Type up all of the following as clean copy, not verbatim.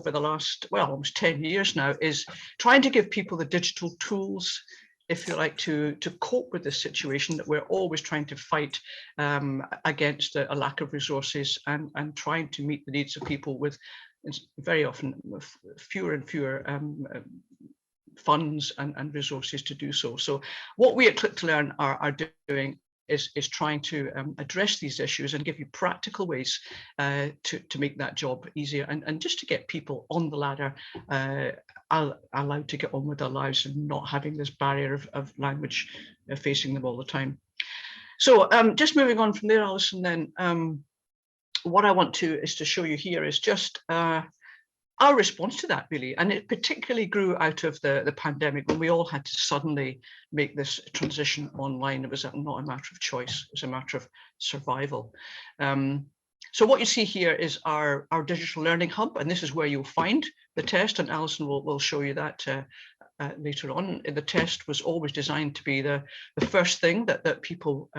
over the last, well, almost 10 years now is trying to give people the digital tools, if you like, to cope with this situation that we're always trying to fight against a lack of resources and trying to meet the needs of people with very often fewer and fewer funds and resources to do so. So what we at Click to Learn are doing is trying to address these issues and give you practical ways to make that job easier and just to get people on the ladder allowed to get on with their lives and not having this barrier of language facing them all the time. So just moving on from there, Alison, then what I want to show you here is just our response to that, really. And it particularly grew out of the pandemic when we all had to suddenly make this transition online. It was not a matter of choice, it was a matter of survival. So what you see here is our digital learning hub, and this is where you'll find the test, and Alison will show you that later on. The test was always designed to be the first thing that people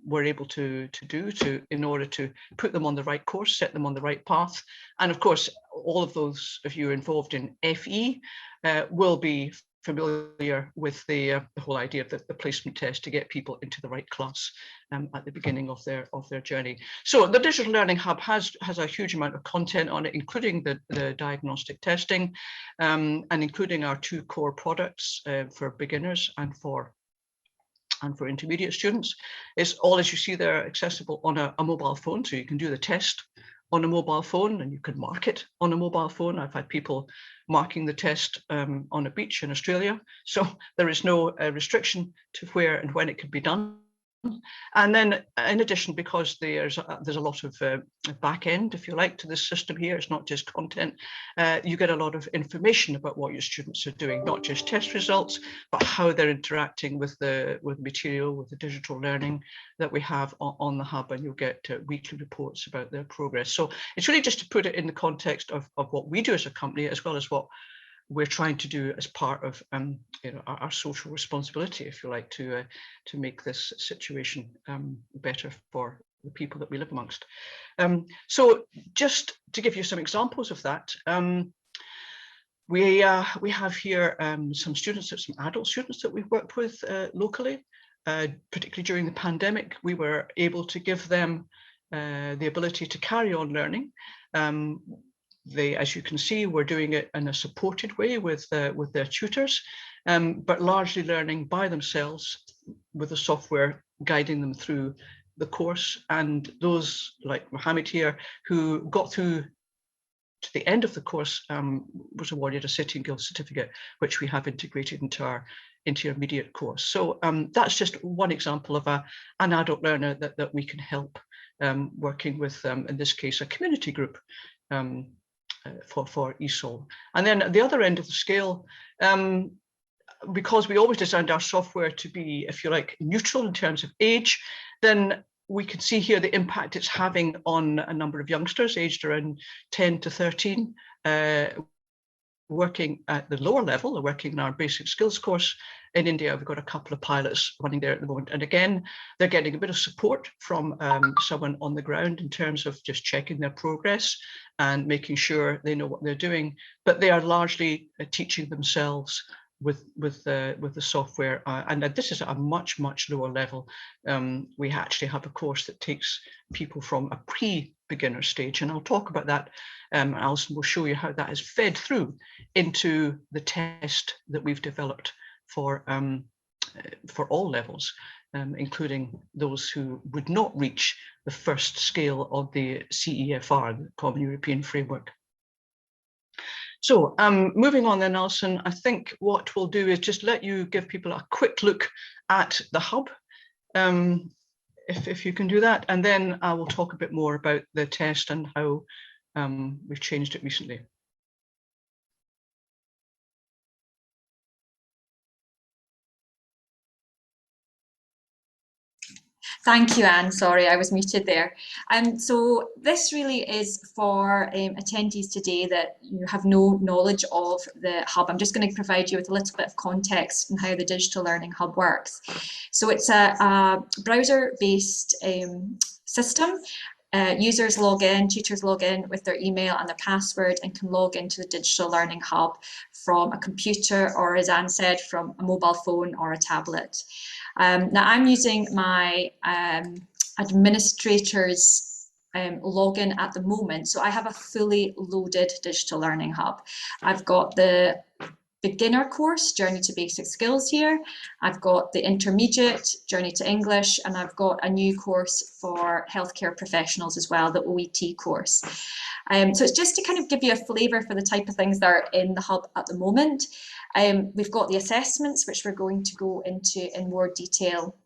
were able to do in order to put them on the right course, set them on the right path. And of course, all of those of you involved in FE will be familiar with the whole idea of the placement test to get people into the right class at the beginning of their journey. So the Digital Learning Hub has a huge amount of content on it, including the diagnostic testing and including our 2 core products for beginners and for intermediate students. It's all, as you see there, accessible on a mobile phone, so you can do the test on a mobile phone and you can mark it on a mobile phone. I've had people marking the test on a beach in Australia, so there is no restriction to where and when it can be done. And then in addition, because there's a lot of back end, if you like, to this system here, it's not just content, you get a lot of information about what your students are doing, not just test results, but how they're interacting with the material, with the digital learning that we have on the hub, and you'll get weekly reports about their progress. So it's really just to put it in the context of what we do as a company, as well as what we're trying to do as part of our social responsibility, if you like, to make this situation better for the people that we live amongst. So just to give you some examples of that, we have here some students, some adult students that we've worked with locally, particularly during the pandemic. We were able to give them the ability to carry on learning. As you can see, we're doing it in a supported way with their tutors, but largely learning by themselves with the software guiding them through the course. And those like Mohammed here, who got through to the end of the course, was awarded a Sitting Guild certificate, which we have integrated into our intermediate course. So that's just one example of an adult learner that we can help, working with, in this case, a community group for ESOL. And then the other end of the scale, because we always designed our software to be, if you like, neutral in terms of age, then we can see here the impact it's having on a number of youngsters aged around 10 to 13, working at the lower level, working in our basic skills course. In India, we've got a couple of pilots running there at the moment. And again, they're getting a bit of support from someone on the ground in terms of just checking their progress and making sure they know what they're doing. But they are largely teaching themselves with the software. And this is at a much lower level. We actually have a course that takes people from a pre-beginner stage. And I'll talk about that. Alison will show you how that is fed through into the test that we've developed for all levels, including those who would not reach the first scale of the CEFR, the Common European Framework. So moving on then, Alison, I think what we'll do is just let you give people a quick look at the hub, if you can do that, and then I will talk a bit more about the test and how we've changed it recently. Thank you, Anne. Sorry, I was muted there. So this really is for attendees today that you have no knowledge of the hub. I'm just going to provide you with a little bit of context on how the Digital Learning Hub works. So it's a browser-based system. users log in, tutors log in with their email and their password and can log into the Digital Learning Hub from a computer or, as Anne said, from a mobile phone or a tablet. Now I'm using my administrator's login at the moment. So I have a fully loaded Digital Learning Hub. I've got the beginner course, Journey to Basic Skills here. I've got the intermediate, Journey to English, and I've got a new course for healthcare professionals as well, the OET course. So it's just to kind of give you a flavour for the type of things that are in the hub at the moment. We've got the assessments, which we're going to go into in more detail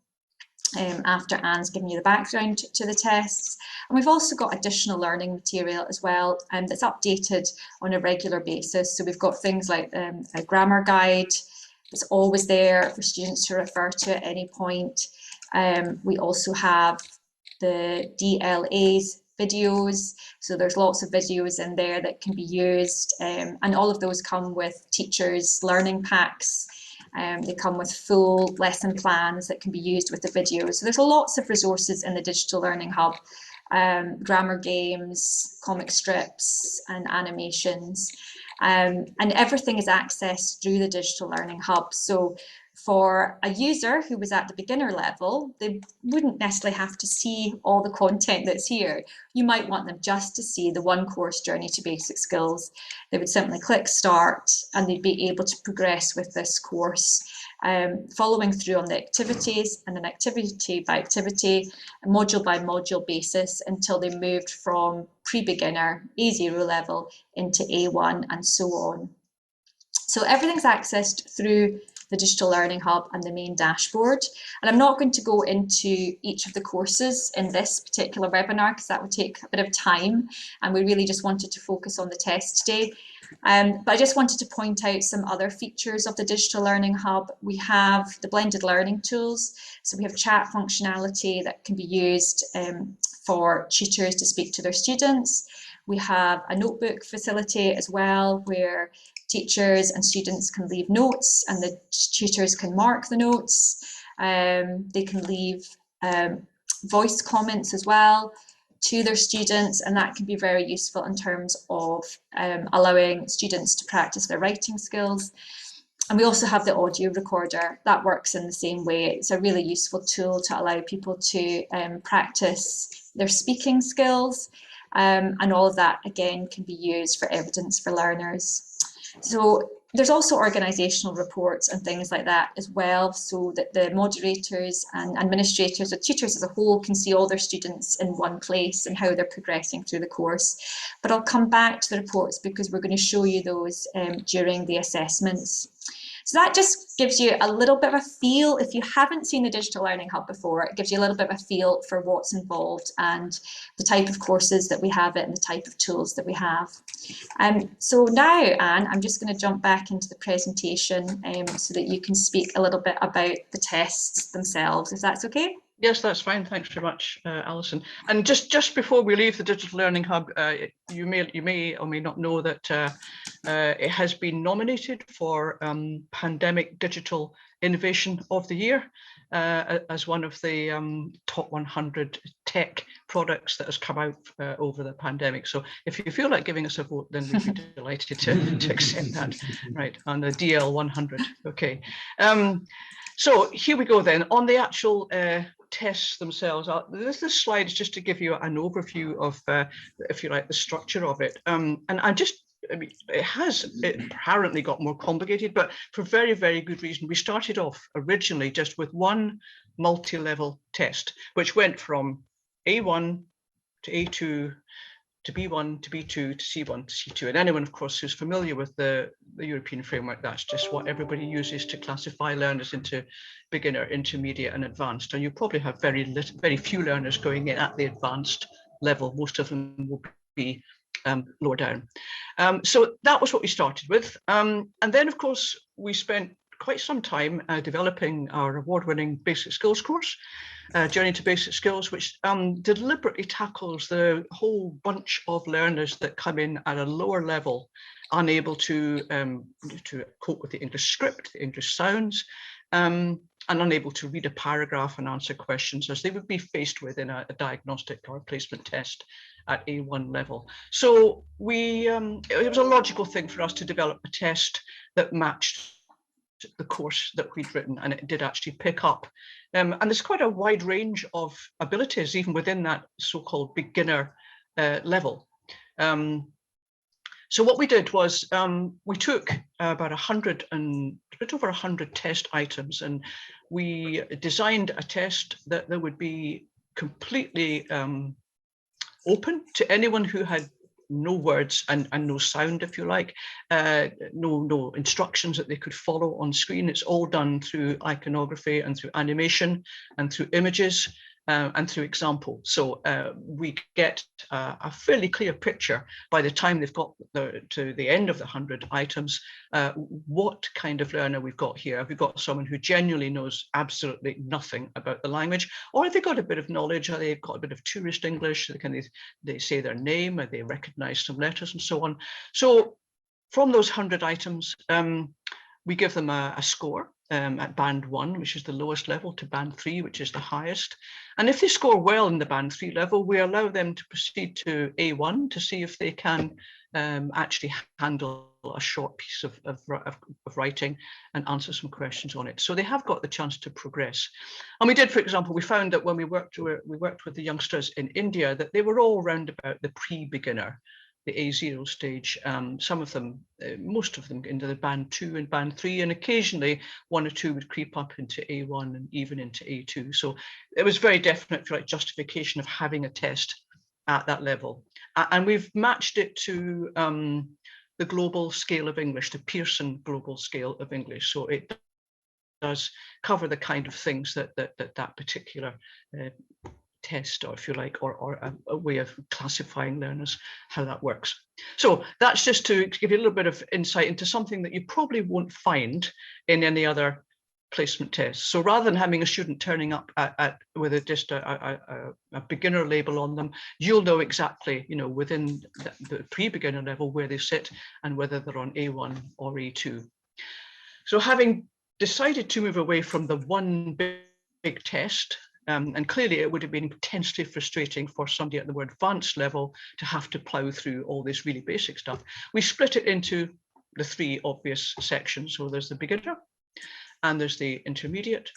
after Anne's given you the background to the tests. And we've also got additional learning material as well that's updated on a regular basis. So we've got things like a grammar guide that's always there for students to refer to at any point. We also have the DLA's videos. So there's lots of videos in there that can be used, and all of those come with teachers' learning packs. They come with full lesson plans that can be used with the videos. So there's lots of resources in the Digital Learning Hub, grammar games, comic strips and animations. And everything is accessed through the Digital Learning Hub. So for a user who was at the beginner level, they wouldn't necessarily have to see all the content that's here. You might want them just to see the one course, Journey to Basic Skills. They would simply click start and they'd be able to progress with this course, following through on the activities and an activity by activity, a module by module basis until they moved from pre-beginner, A0 level into A1 and so on. So everything's accessed through the Digital Learning Hub and the main dashboard. And I'm not going to go into each of the courses in this particular webinar because that would take a bit of time, and we really just wanted to focus on the test today. But I just wanted to point out some other features of the Digital Learning Hub. We have the blended learning tools. So we have chat functionality that can be used for tutors to speak to their students. We have a notebook facility as well, where teachers and students can leave notes and the tutors can mark the notes. They can leave voice comments as well to their students, and that can be very useful in terms of allowing students to practice their writing skills. And we also have the audio recorder that works in the same way. It's a really useful tool to allow people to practice their speaking skills, and all of that again can be used for evidence for learners. So there's also organisational reports and things like that as well, so that the moderators and administrators or tutors as a whole can see all their students in one place and how they're progressing through the course. But I'll come back to the reports because we're going to show you those during the assessments. So that just gives you a little bit of a feel. If you haven't seen the Digital Learning Hub before, it gives you a little bit of a feel for what's involved and the type of courses that we have and the type of tools that we have. So now, Anne, I'm just going to jump back into the presentation so that you can speak a little bit about the tests themselves, if that's okay. Yes, that's fine. Thanks very much, Alison. And just before we leave the Digital Learning Hub, you may or may not know that it has been nominated for Pandemic Digital Innovation of the Year as one of the top 100 tech products that has come out over the pandemic. So if you feel like giving us a vote, then we'd be delighted to accept that, right, on the DL 100. Okay. So here we go then on the actual tests themselves. This slide is just to give you an overview of, if you like, the structure of it. And I mean, it has apparently got more complicated, but for very, very good reason. We started off originally just with one multi-level test, which went from A1 to A2 to B1 to B2 to C1 to C2. And anyone, of course, who's familiar with the European framework, that's just what everybody uses to classify learners into beginner, intermediate and advanced. And you probably have very few learners going in at the advanced level. Most of them will be lower down. So that was what we started with. And then, of course, we spent quite some time developing our award-winning basic skills course, Journey to Basic Skills, which deliberately tackles the whole bunch of learners that come in at a lower level, unable to cope with the English script, the English sounds, and unable to read a paragraph and answer questions as they would be faced with in a diagnostic or placement test at A1 level. So it was a logical thing for us to develop a test that matched the course that we'd written, and it did actually pick up. And there's quite a wide range of abilities even within that so-called beginner level. So what we did was we took about a bit over 100 test items, and we designed a test that would be completely open to anyone who had no words and no sound, if you like, no instructions that they could follow on screen. It's all done through iconography and through animation and through images and through example. So we get a fairly clear picture by the time they've got to the end of the 100 items, what kind of learner we've got here. Have we got someone who genuinely knows absolutely nothing about the language, or have they got a bit of knowledge? Have they got a bit of tourist English? Can they say their name? Or they recognize some letters and so on? So from those 100 items, we give them a score at band 1, which is the lowest level, to band 3, which is the highest. And if they score well in the band 3 level, we allow them to proceed to A1 to see if they can actually handle a short piece of writing and answer some questions on it. So they have got the chance to progress. And we did, for example, we found that when we worked with the youngsters in India, that they were all around about the pre-beginner, the A0 stage. Some of them, most of them, into the band 2 and band 3, and occasionally 1 or 2 would creep up into A1 and even into A2. So it was very definite, for like, justification of having a test at that level. And we've matched it to the global scale of English, the Pearson global scale of English. So it does cover the kind of things that particular test, or if you like, or a way of classifying learners, how that works. So that's just to give you a little bit of insight into something that you probably won't find in any other placement test. So rather than having a student turning up with just a beginner label on them, you'll know exactly, within the pre-beginner level where they sit and whether they're on A1 or A2. So having decided to move away from the one big test, and clearly it would have been intensely frustrating for somebody at the more advanced level to have to plow through all this really basic stuff, we split it into the 3 obvious sections. So there's the beginner, and there's the intermediate,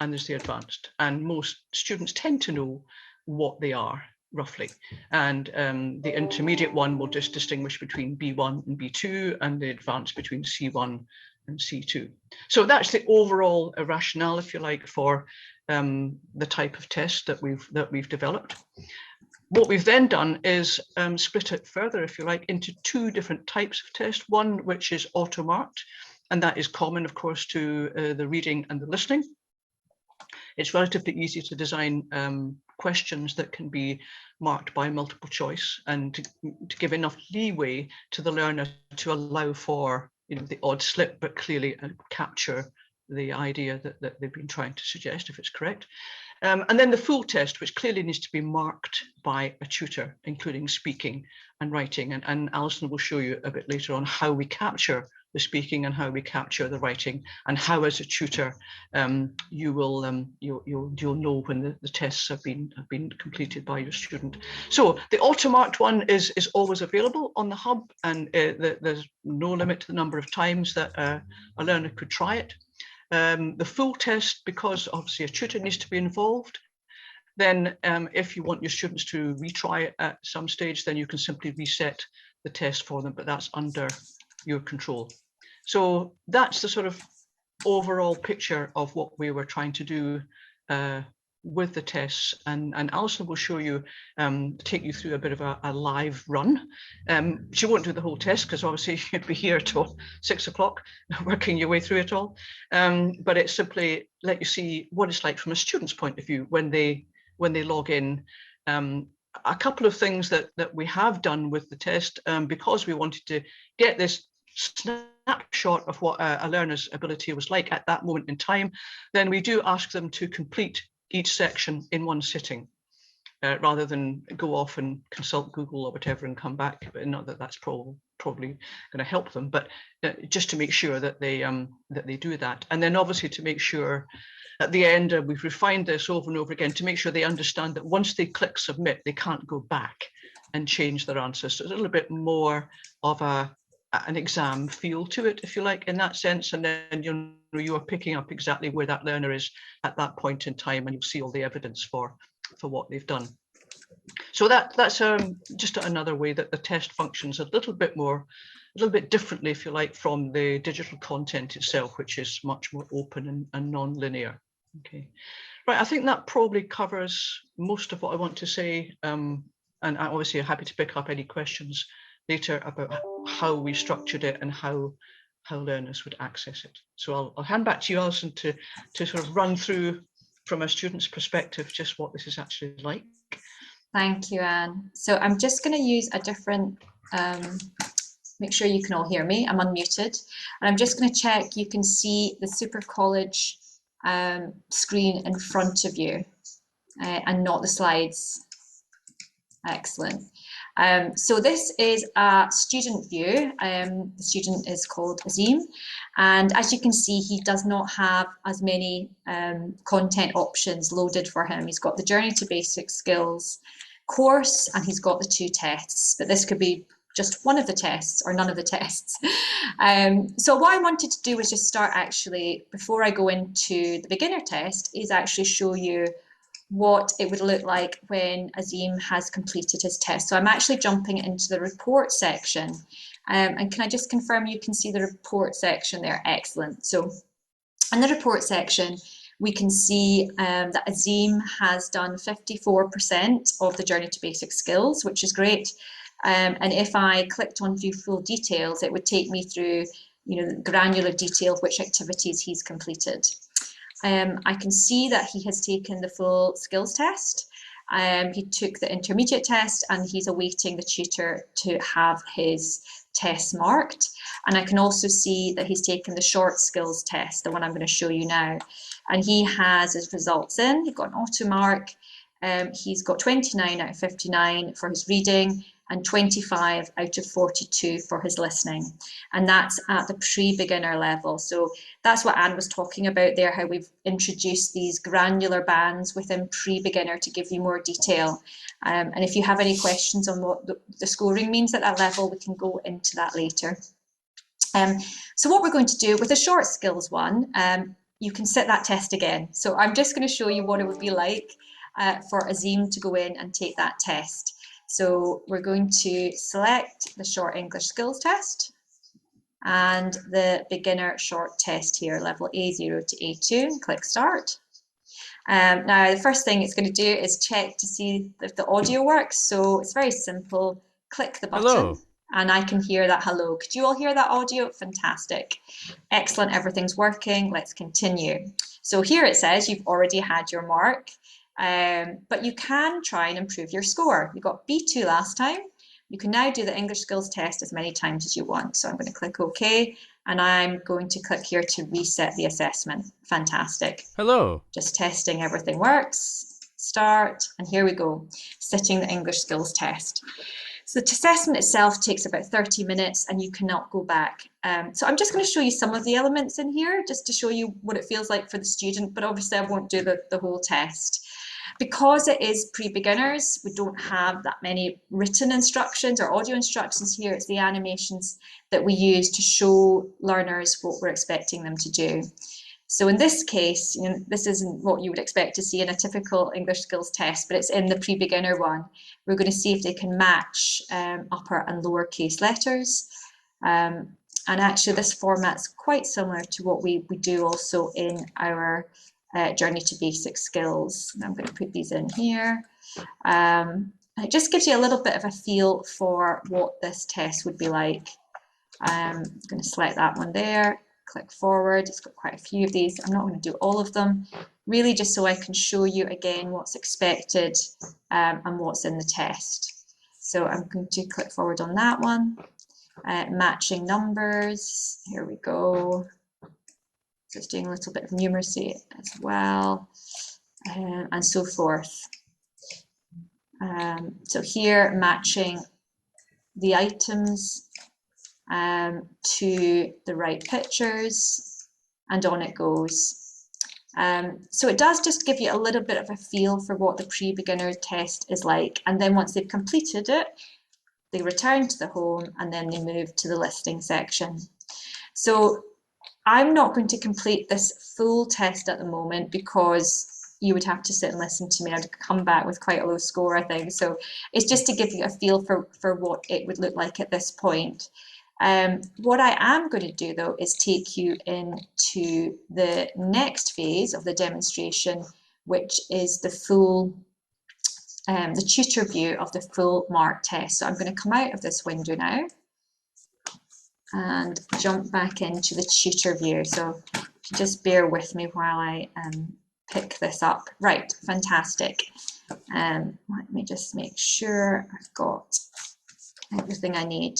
and there's the advanced. And most students tend to know what they are, roughly. And the intermediate one will just distinguish between B1 and B2, and the advanced between C1 and C2. So that's the overall rationale, if you like, for the type of test that we've developed. What we've then done is split it further, if you like, into 2 different types of test. One which is auto-marked, and that is common, of course, to the reading and the listening. It's relatively easy to design questions that can be marked by multiple choice, and to give enough leeway to the learner to allow for the odd slip, but clearly capture the idea that they've been trying to suggest, if it's correct. And then the full test, which clearly needs to be marked by a tutor, including speaking and writing. And Alison will show you a bit later on how we capture the speaking and how we capture the writing, and how, as a tutor, you'll know when the tests have been completed by your student. So the auto-marked one is always available on the hub, and there's no limit to the number of times that a learner could try it. The full test, because obviously a tutor needs to be involved, then if you want your students to retry it at some stage, then you can simply reset the test for them, but that's under your control. So that's the sort of overall picture of what we were trying to do with the tests, and Alison will show you, take you through a bit of a live run. She won't do the whole test, because obviously you'd be here till 6 o'clock working your way through it all, but it's simply let you see what it's like from a student's point of view when they log in. A couple of things that we have done with the test, because we wanted to get this snapshot of what a learner's ability was like at that moment in time, then we do ask them to complete each section in one sitting. rather than go off and consult Google or whatever and come back. But not that that's probably going to help them, but just to make sure that they do that. And then obviously to make sure at the end, we've refined this over and over again to make sure they understand that once they click submit, they can't go back and change their answers. So it's a little bit more of an exam feel to it, if you like, in that sense. And then you are picking up exactly where that learner is at that point in time, and you'll see all the evidence for what they've done. So that's just another way that the test functions a little bit differently, if you like, from the digital content itself, which is much more open and non-linear. Okay, right. I think that probably covers most of what I want to say. And I'm obviously happy to pick up any questions later about how we structured it and how learners would access it. So I'll hand back to you, Alison, to sort of run through from a student's perspective just what this is actually like. Thank you, Anne. So I'm just going to use a different, make sure you can all hear me. I'm unmuted. And I'm just going to check you can see the Super College screen in front of you and not the slides. Excellent. So this is a student view. The student is called Azim, and as you can see, he does not have as many content options loaded for him. He's got the Journey to Basic Skills course, and he's got the 2 tests, but this could be just one of the tests or none of the tests. So what I wanted to do was just start actually, before I go into the beginner test, is actually show you what it would look like when Azim has completed his test. So I'm actually jumping into the report section. And can I just confirm you can see the report section there? Excellent. So in the report section, we can see that Azim has done 54% of the Journey to Basic Skills, which is great. And if I clicked on View Full Details, it would take me through, the granular detail of which activities he's completed. I can see that he has taken the full skills test. He took the intermediate test, and he's awaiting the tutor to have his tests marked. And I can also see that he's taken the short skills test, the one I'm going to show you now. And he has his results in. He got an auto mark. He's got 29 out of 59 for his reading and 25 out of 42 for his listening. And that's at the pre-beginner level. So that's what Anne was talking about there, how we've introduced these granular bands within pre-beginner to give you more detail. And if you have any questions on what the scoring means at that level, we can go into that later. So what we're going to do with the short skills one, you can sit that test again. So I'm just going to show you what it would be like for Azim to go in and take that test. So we're going to select the short English skills test and the beginner short test here, level A0 to A2, and click start. Now, the first thing it's going to do is check to see if the audio works. So it's very simple. Click the button. Hello. And I can hear that hello. Could you all hear that audio? Fantastic. Excellent, everything's working. Let's continue. So here it says you've already had your mark, but you can try and improve your score. You got B2 last time. You can now do the English skills test as many times as you want. So I'm going to click OK, and I'm going to click here to reset the assessment. Fantastic. Hello. Just testing everything works. Start, and here we go, sitting the English skills test. So the assessment itself takes about 30 minutes and you cannot go back. So I'm just going to show you some of the elements in here just to show you what it feels like for the student, but obviously I won't do the whole test. Because it is pre-beginners, we don't have that many written instructions or audio instructions here. It's the animations that we use to show learners what we're expecting them to do. So in this case, this isn't what you would expect to see in a typical English skills test, but it's in the pre-beginner one. We're going to see if they can match upper and lower case letters. And actually this format's quite similar to what we do also in our Journey to Basic Skills. And I'm going to put these in here. It just gives you a little bit of a feel for what this test would be like. I'm going to select that one there. Click forward. It's got quite a few of these. I'm not going to do all of them, really just so I can show you again what's expected and what's in the test. So I'm going to click forward on that one. Matching numbers. Here we go. Just doing a little bit of numeracy as well, and so forth. So here, matching the items to the right pictures, and on it goes. So it does just give you a little bit of a feel for what the pre-beginner test is like. And then once they've completed it, they return to the home and then they move to the listening section. So I'm not going to complete this full test at the moment because you would have to sit and listen to me. I'd come back with quite a low score, I think. So it's just to give you a feel for what it would look like at this point. What I am going to do, though, is take you into the next phase of the demonstration, which is the full, the tutor view of the full mark test. So I'm going to come out of this window now and jump back into the tutor view. So just bear with me while I pick this up. Right, fantastic. Let me just make sure I've got everything I need.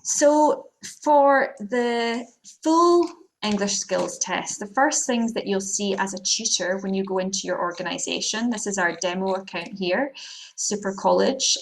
So for the full English skills test, the first things that you'll see as a tutor when you go into your organisation, this is our demo account here, Super College.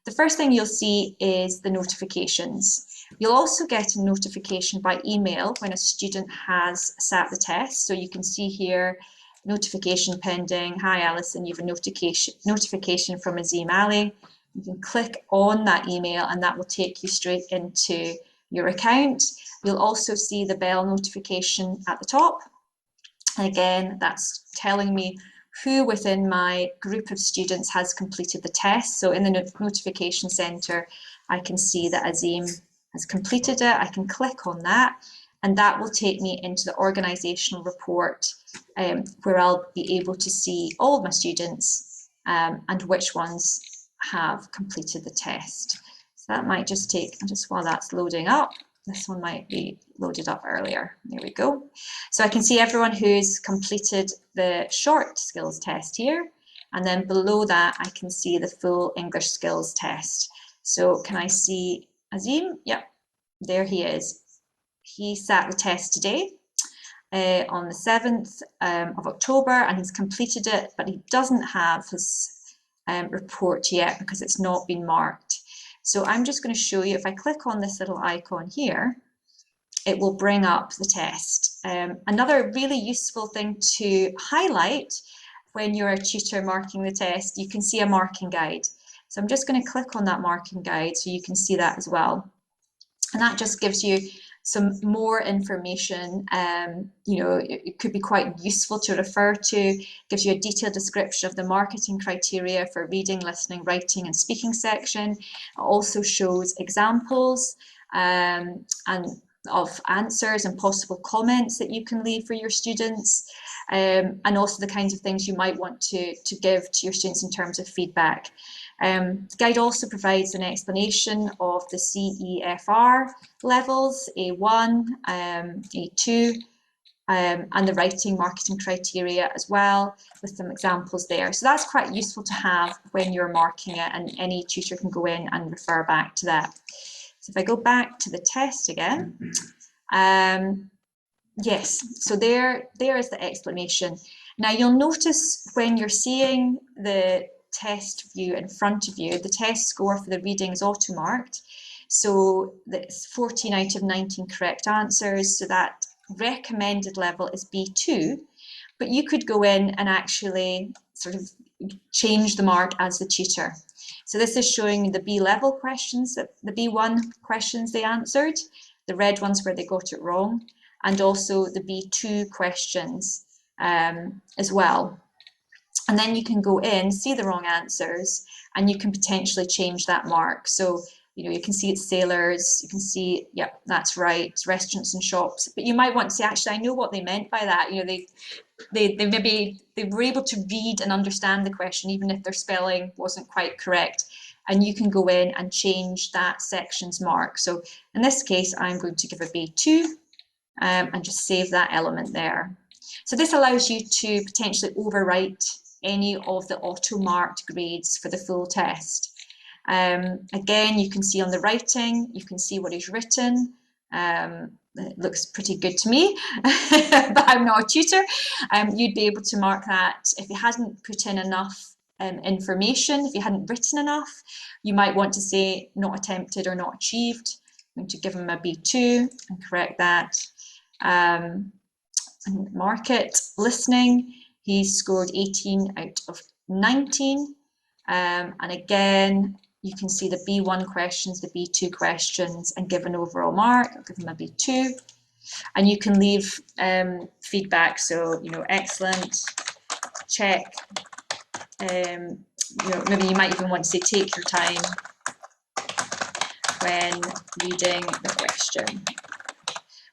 The first thing you'll see is the notifications. You'll also get a notification by email when a student has sat the test. So you can see here, notification pending. Hi, Alison, you have a notification from Azim Ali. You can click on that email and that will take you straight into your account. You'll also see the bell notification at the top. And again, that's telling me who within my group of students has completed the test. So in the notification center, I can see that Azim has completed it. I can click on that and that will take me into the organizational report where I'll be able to see all of my students and which ones have completed the test. So that might just take, just while that's loading up, this one might be loaded up earlier. There we go. So I can see everyone who's completed the short skills test here. And then below that, I can see the full English skills test. So can I see Azim? Yep, there he is. He sat the test today on the 7th of October and he's completed it, but he doesn't have his report yet because it's not been marked. So I'm just going to show you, if I click on this little icon here, it will bring up the test. Another really useful thing to highlight when you're a tutor marking the test, you can see a marking guide. So I'm just going to click on that marking guide so you can see that as well. And that just gives you some more information. You know, it could be quite useful to refer to, gives you a detailed description of the marketing criteria for reading, listening, writing and speaking section. It also shows examples and of answers and possible comments that you can leave for your students, and also the kinds of things you might want to give to your students in terms of feedback. The guide also provides an explanation of the CEFR levels, A1, A2, and the writing marketing criteria as well, with some examples there. So that's quite useful to have when you're marking it, and any tutor can go in and refer back to that. So if I go back to the test again, yes, so there is the explanation. Now you'll notice when you're seeing the test view in front of you, the test score for the reading is auto-marked. So that's 14 out of 19 correct answers. So that recommended level is B2, but you could go in and actually sort of change the mark as the tutor. So this is showing the B level questions, the B1 questions they answered, the red ones where they got it wrong, and also the B2 questions as well. And then you can go in, see the wrong answers, and you can potentially change that mark. So, you know, you can see it's sailors, you can see, yep, that's right, restaurants and shops, but you might want to say, actually, I know what they meant by that. You know, they were able to read and understand the question, even if their spelling wasn't quite correct. And you can go in and change that section's mark. So in this case, I'm going to give a B2 and just save that element there. So this allows you to potentially overwrite any of the auto-marked grades for the full test. Again, you can see on the writing, you can see what is written. It looks pretty good to me, but I'm not a tutor. You'd be able to mark that if it hasn't put in enough information. If you hadn't written enough, you might want to say not attempted or not achieved. I'm going to give him a B2 and correct that. And mark it. Listening, he scored 18 out of 19. And again, you can see the B1 questions, the B2 questions, and give an overall mark. I'll give him a B2. And you can leave feedback. So, excellent, check. Maybe you might even want to say take your time when reading the question.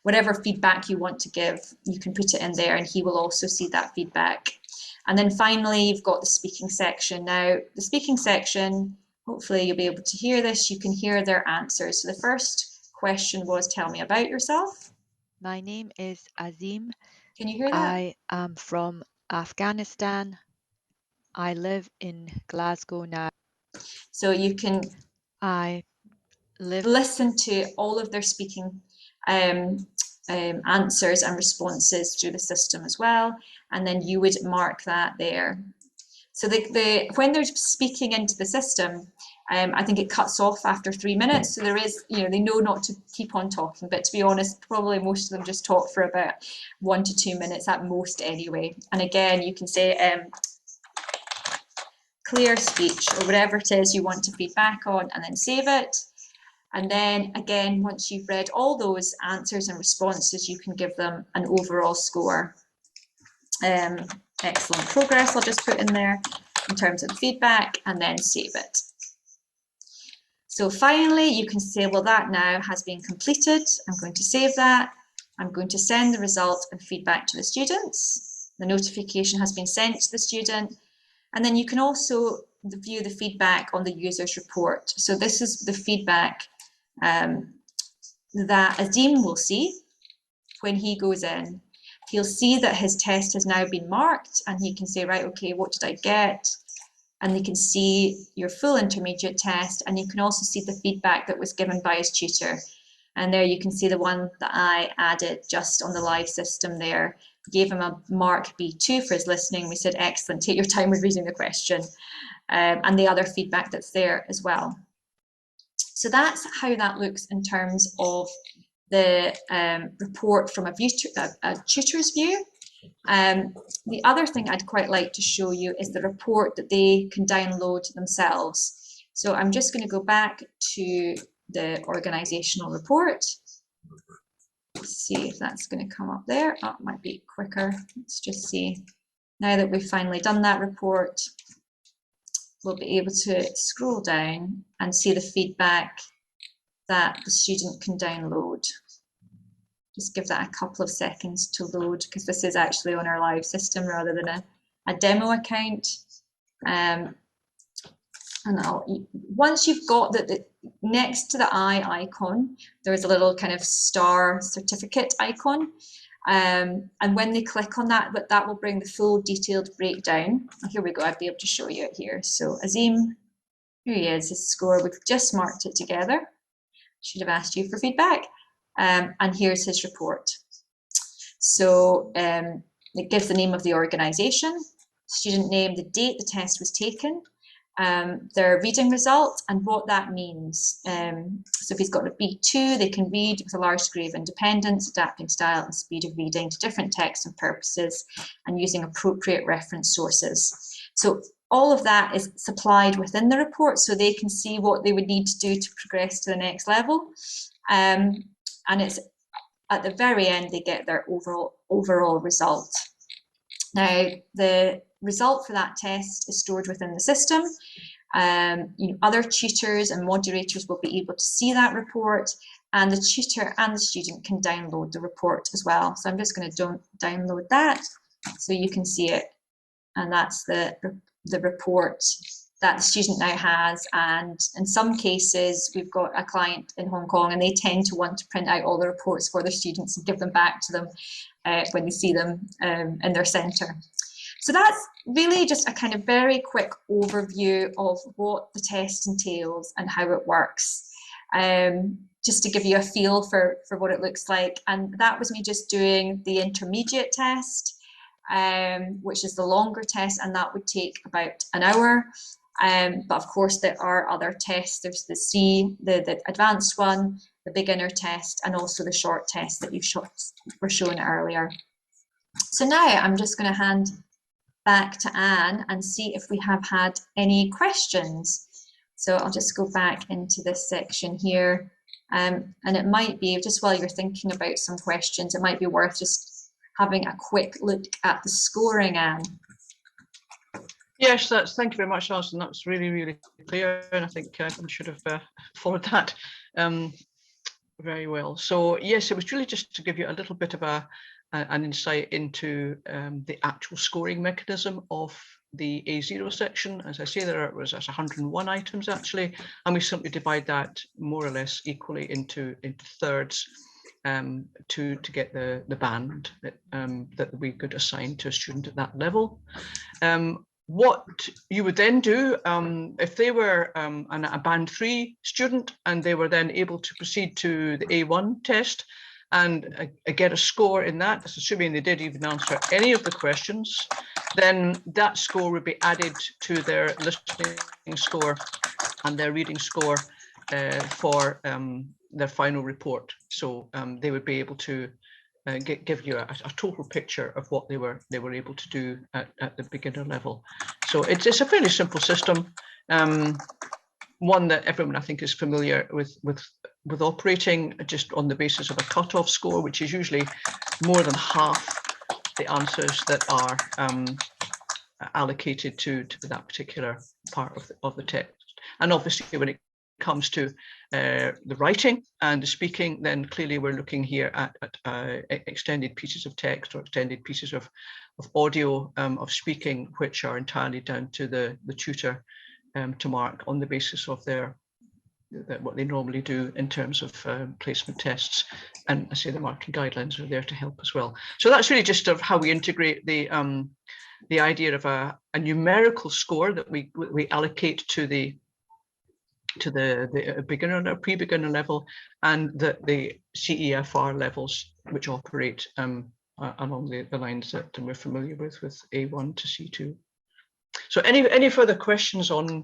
Whatever feedback you want to give, you can put it in there and he will also see that feedback. And then finally, you've got the speaking section. Now, the speaking section, hopefully you'll be able to hear this. You can hear their answers. So the first question was, tell me about yourself. My name is Azim. Can you hear that? I am from Afghanistan. I live in Glasgow now. So you can listen to all of their speaking answers and responses through the system as well, and then you would mark that there. So when they're speaking into the system, I think it cuts off after 3 minutes. So there is, they know not to keep on talking, but to be honest, probably most of them just talk for about 1 to 2 minutes at most anyway. And again, you can say clear speech or whatever it is you want to feed back on, and then save it. And then again, once you've read all those answers and responses, you can give them an overall score. Excellent progress, I'll just put in there in terms of the feedback, and then save it. So finally, you can say, well, that now has been completed. I'm going to save that. I'm going to send the result and feedback to the students. The notification has been sent to the student. And then you can also view the feedback on the user's report. So this is the feedback that Azim will see when he goes in. He'll see that his test has now been marked, and he can say, right, okay, what did I get? And you can see your full intermediate test, and you can also see the feedback that was given by his tutor. And there you can see the one that I added just on the live system there. Gave him a mark B2 for his listening. We said, excellent, take your time with reading the question. And the other feedback that's there as well. So that's how that looks in terms of the report from a tutor's view. The other thing I'd quite like to show you is the report that they can download themselves. So I'm just going to go back to the organisational report. Let's see if that's going to come up there. Oh, it might be quicker. Let's just see. Now that we've finally done that report, we'll be able to scroll down and see the feedback that the student can download. Just give that a couple of seconds to load, because this is actually on our live system rather than a demo account. And once you've got next to the eye icon, there's a little kind of star certificate icon. And when they click on that, that will bring the full detailed breakdown. Here we go, I'll be able to show you it here. So Azim, here he is, his score, we've just marked it together. Should have asked you for feedback. And here's his report. So it gives the name of the organisation, student name, the date the test was taken, their reading result and what that means. So if he's got a B2, they can read with a large degree of independence, adapting style and speed of reading to different texts and purposes, and using appropriate reference sources. So all of that is supplied within the report, so they can see what they would need to do to progress to the next level. And it's at the very end, they get their overall result. Now, the result for that test is stored within the system. Other tutors and moderators will be able to see that report, and the tutor and the student can download the report as well. So I'm just going to download that so you can see it. And that's the report that the student now has. And in some cases, we've got a client in Hong Kong and they tend to want to print out all the reports for their students and give them back to them when they see them in their centre. So that's really just a kind of very quick overview of what the test entails and how it works, just to give you a feel for what it looks like. And that was me just doing the intermediate test. which is the longer test, and that would take about an hour. But of course, there are other tests. There's the advanced one, the beginner test, and also the short test that were shown earlier. So now I'm just going to hand back to Anne and see if we have had any questions. So I'll just go back into this section here. And it might be, just while you're thinking about some questions, it might be worth just having a quick look at the scoring, Anne. Yes, thank you very much, Alison. That was really, really clear, and I think I should have followed that very well. So yes, it was really just to give you a little bit of an insight into the actual scoring mechanism of the A0 section. As I say, there was 101 items actually, and we simply divide that more or less equally into thirds to get the band that we could assign to a student at that level. What you would then do if they were a band 3 student and they were then able to proceed to the A1 test and get a score in that, assuming they did even answer any of the questions, then that score would be added to their listening score and their reading score for their final report. So they would be able to give you a total picture of what they were able to do at the beginner level. So it's a fairly simple system, one that everyone I think is familiar with operating just on the basis of a cutoff score, which is usually more than half the answers that are allocated to that particular part of the text. And obviously when it comes to the writing and the speaking, then clearly we're looking here at extended pieces of text or extended pieces of audio of speaking, which are entirely down to the tutor to mark on the basis of what they normally do in terms of placement tests. And I say the marking guidelines are there to help as well. So that's really just of how we integrate the idea of a numerical score that we allocate to the beginner or pre-beginner level, and the CEFR levels, which operate along the lines that we're familiar with A1 to C2. So any further questions on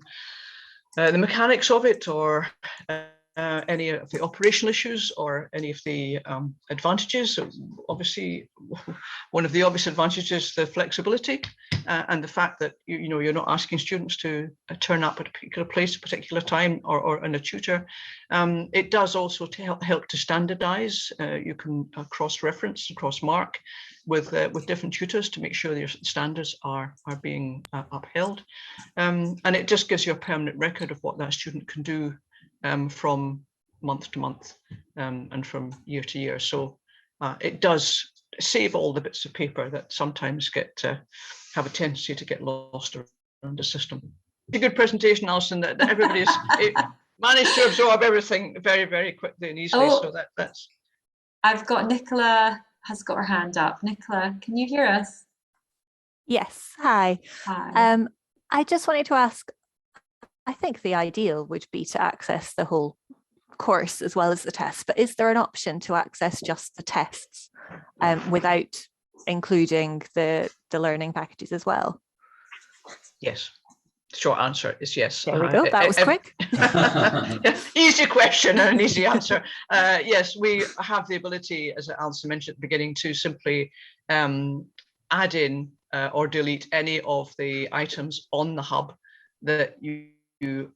the mechanics of it, or any of the operational issues, or any of the advantages? So obviously, one of the obvious advantages is the flexibility and the fact that you're not asking students to turn up at a particular place, a particular time, or in a tutor. It does also to help to standardize. You can cross-reference and cross-mark with different tutors to make sure your standards are being upheld, and it just gives you a permanent record of what that student can do from month to month and from year to year. So it does save all the bits of paper that sometimes have a tendency to get lost around the system. It's a good presentation, Alison, that everybody's managed to absorb everything very, very quickly and easily. Oh, so that's. I've got Nicola has got her hand up. Nicola, can you hear us? Yes, hi. Hi. I just wanted to ask, I think the ideal would be to access the whole course as well as the test, but is there an option to access just the tests without including the learning packages as well? Yes. Short answer is yes. There we go. That was quick. Easy question and an easy answer. Yes, we have the ability, as Alison mentioned at the beginning, to simply add in or delete any of the items on the hub that you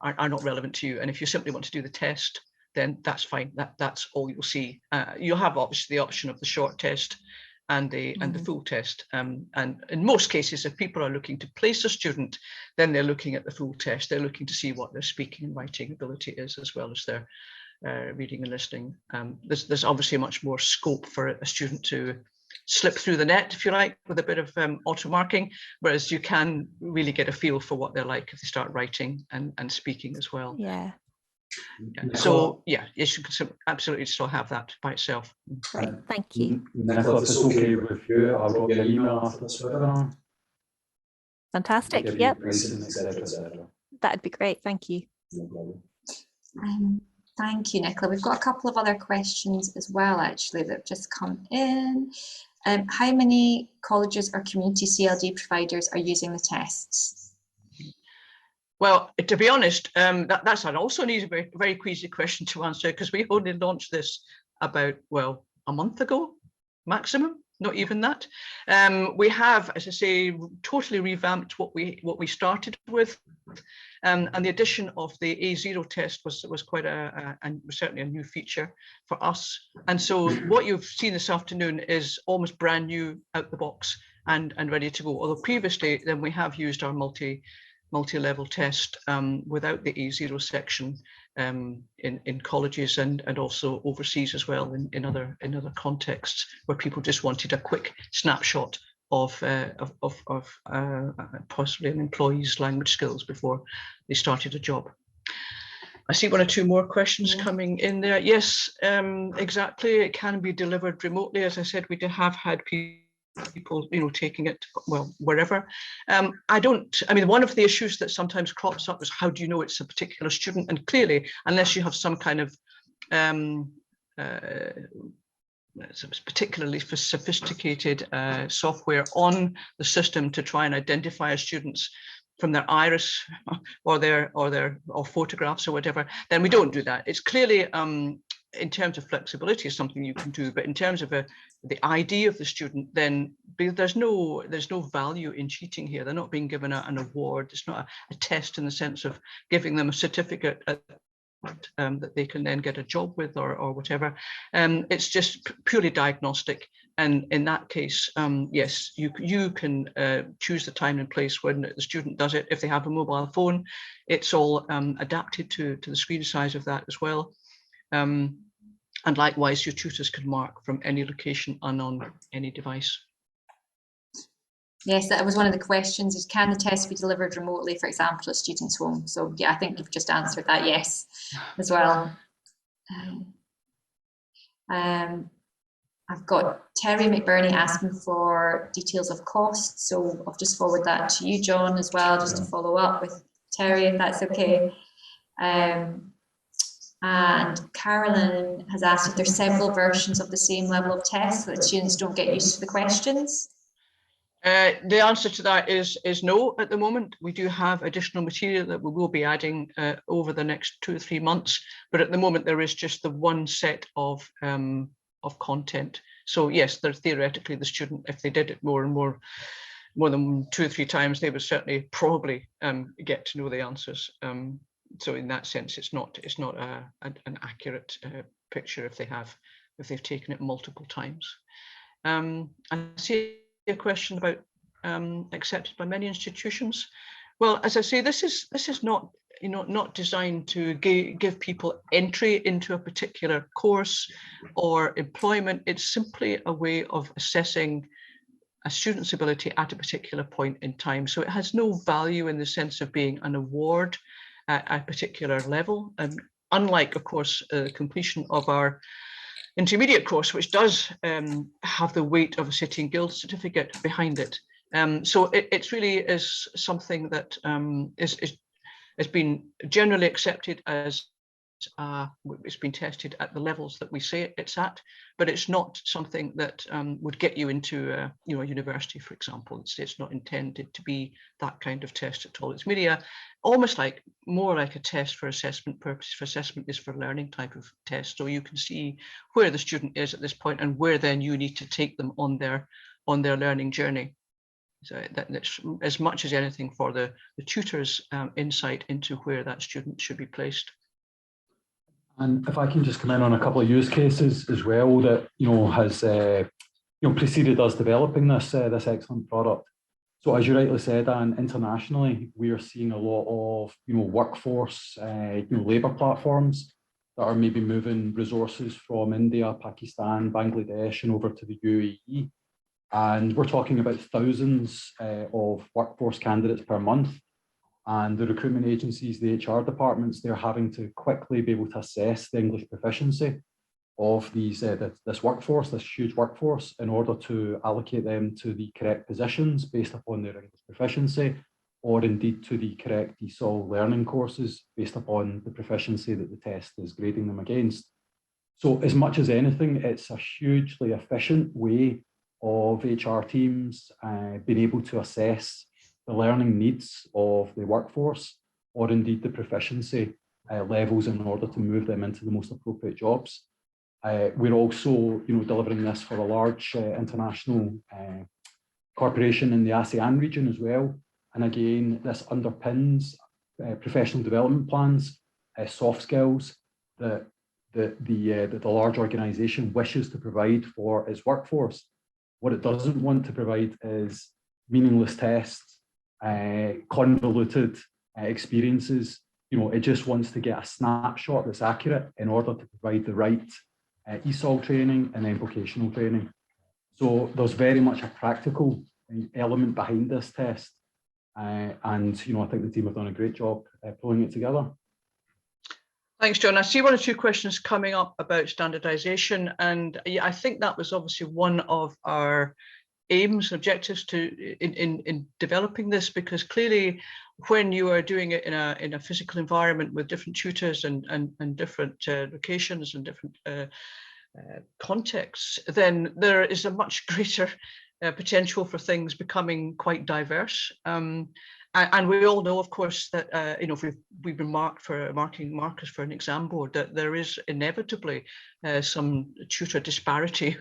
are not relevant to you. And if you simply want to do the test, then that's fine. That's all you'll see. You'll have obviously the option of the short test and the full test. And in most cases, if people are looking to place a student, then they're looking at the full test. They're looking to see what their speaking and writing ability is, as well as their reading and listening. There's obviously much more scope for a student to slip through the net, if you like, with a bit of auto marking, whereas you can really get a feel for what they're like if they start writing and speaking as well. Yeah. So yeah, yes, you can absolutely still have that by itself. Great, thank you. Nicola, if it's okay with you, I'll drop you an email after this webinar. Fantastic. Yep. That'd be great. Thank you. No problem. Thank you, Nicola. We've got a couple of other questions as well, actually, that have just come in. How many colleges or community CLD providers are using the tests? Well, to be honest, that's also an easy, very, very easy question to answer, because we only launched this about, well, a month ago, maximum, not even that. We have, as I say, totally revamped what we started with. And the addition of the A0 test was quite and certainly a new feature for us. And so what you've seen this afternoon is almost brand new out the box and ready to go. Although previously, then we have used our multi-level test without the A0 section in colleges and also overseas as well in other contexts where people just wanted a quick snapshot of possibly an employee's language skills before they started a job. I see one or two more questions coming in there. Yes, exactly. It can be delivered remotely. As I said, we have had people, taking it, well, wherever. I mean, one of the issues that sometimes crops up is how do you know it's a particular student? And clearly, unless you have some kind of particularly for sophisticated software on the system to try and identify students from their iris or photographs or whatever, then we don't do that. It's clearly in terms of flexibility is something you can do, but in terms of the ID of the student, then there's no value in cheating here. They're not being given an award. It's not a test in the sense of giving them a certificate that they can then get a job with or whatever. It's just purely diagnostic. And in that case, yes, you can choose the time and place when the student does it. If they have a mobile phone, it's all adapted to the screen size of that as well. And likewise, your tutors can mark from any location and on any device. Yes, that was one of the questions, is can the test be delivered remotely, for example, at a student's home? So yeah, I think you've just answered that, yes, as well. I've got Terry McBurney asking for details of cost, so I'll just forward that to you, John, as well, just to follow up with Terry, if that's okay. And Carolyn has asked if there's several versions of the same level of test so that students don't get used to the questions. The answer to that is no at the moment. We do have additional material that we will be adding over the next 2 or 3 months, but at the moment there is just the one set of content. So yes, there's theoretically the student, if they did it more than 2 or 3 times, they would certainly probably get to know the answers. So in that sense, it's not an accurate picture if they've taken it multiple times. I see a question about accepted by many institutions. Well, as I say, this is not not designed to give people entry into a particular course or employment. It's simply a way of assessing a student's ability at a particular point in time. So it has no value in the sense of being an award at a particular level. And unlike, of course, completion of our intermediate course, which does have the weight of a City and Guild certificate behind it. So it really is something that has been generally accepted as it's been tested at the levels that we say it's at, but it's not something that would get you into a university, for example. It's not intended to be that kind of test at all. It's really almost more like a test for assessment purposes. For assessment is for learning type of test, so you can see where the student is at this point and where then you need to take them on their learning journey. So that's as much as anything for the tutor's insight into where that student should be placed. And if I can just come in on a couple of use cases as well that has preceded us developing this excellent product. So as you rightly said, Anne, internationally we are seeing a lot of workforce labour platforms that are maybe moving resources from India, Pakistan, Bangladesh, and over to the UAE. And we're talking about thousands of workforce candidates per month. And the recruitment agencies, the HR departments, they're having to quickly be able to assess the English proficiency of this workforce, this huge workforce, in order to allocate them to the correct positions based upon their English proficiency, or indeed to the correct ESOL learning courses based upon the proficiency that the test is grading them against. So as much as anything, it's a hugely efficient way of HR teams being able to assess the learning needs of the workforce, or indeed the proficiency levels, in order to move them into the most appropriate jobs. We're also, delivering this for a large international corporation in the ASEAN region as well. And again, this underpins professional development plans, soft skills that the large organisation wishes to provide for its workforce. What it doesn't want to provide is meaningless tests, convoluted experiences. It just wants to get a snapshot that's accurate in order to provide the right ESOL training and then vocational training. So there's very much a practical element behind this test. And I think the team have done a great job pulling it together. Thanks, John. I see one or two questions coming up about standardisation, and I think that was obviously one of our aims, objectives in developing this, because clearly when you are doing it in a physical environment with different tutors and different locations and different contexts, then there is a much greater potential for things becoming quite diverse. And we all know, of course, that if we've been marking markers for an exam board, that there is inevitably some tutor disparity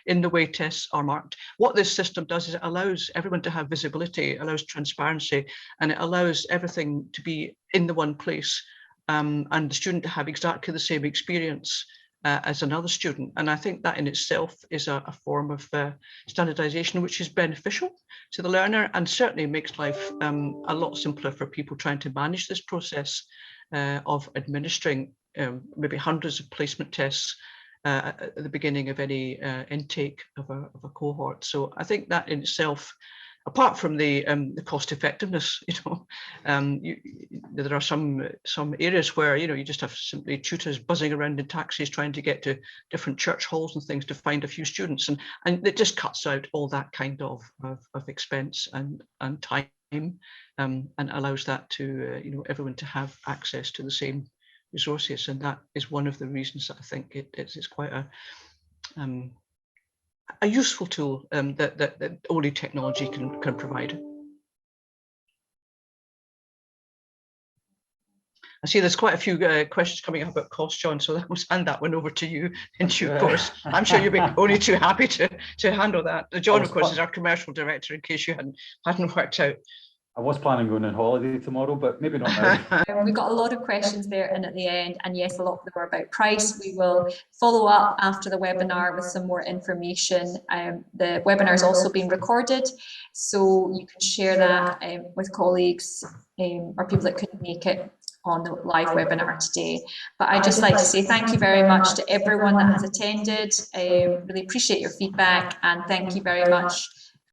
in the way tests are marked. What this system does is it allows everyone to have visibility, it allows transparency, and it allows everything to be in the one place, and the student to have exactly the same experience as another student. And I think that in itself is a form of standardization which is beneficial to the learner, and certainly makes life a lot simpler for people trying to manage this process of administering maybe hundreds of placement tests at the beginning of any intake of a cohort. So I think that in itself, apart from the cost effectiveness, there are some areas where you just have simply tutors buzzing around in taxis trying to get to different church halls and things to find a few students, and it just cuts out all that kind of expense and time, and allows that to everyone to have access to the same resources. And that is one of the reasons that I think it's quite a useful tool that only technology can provide. I see there's quite a few questions coming up about cost, John, so I'll hand that one over to you in due course. I'm sure you'll be only too happy to handle that. John, of course, is our commercial director, in case you hadn't worked out. I was planning on going on holiday tomorrow, but maybe not now. We got a lot of questions there and at the end, and yes, a lot of them were about price. We will follow up after the webinar with some more information. The webinar is also being recorded, so you can share that with colleagues or people that couldn't make it on the live webinar today. But I'd just like to say thank you very much to everyone that has attended. Really appreciate your feedback, and thank you very much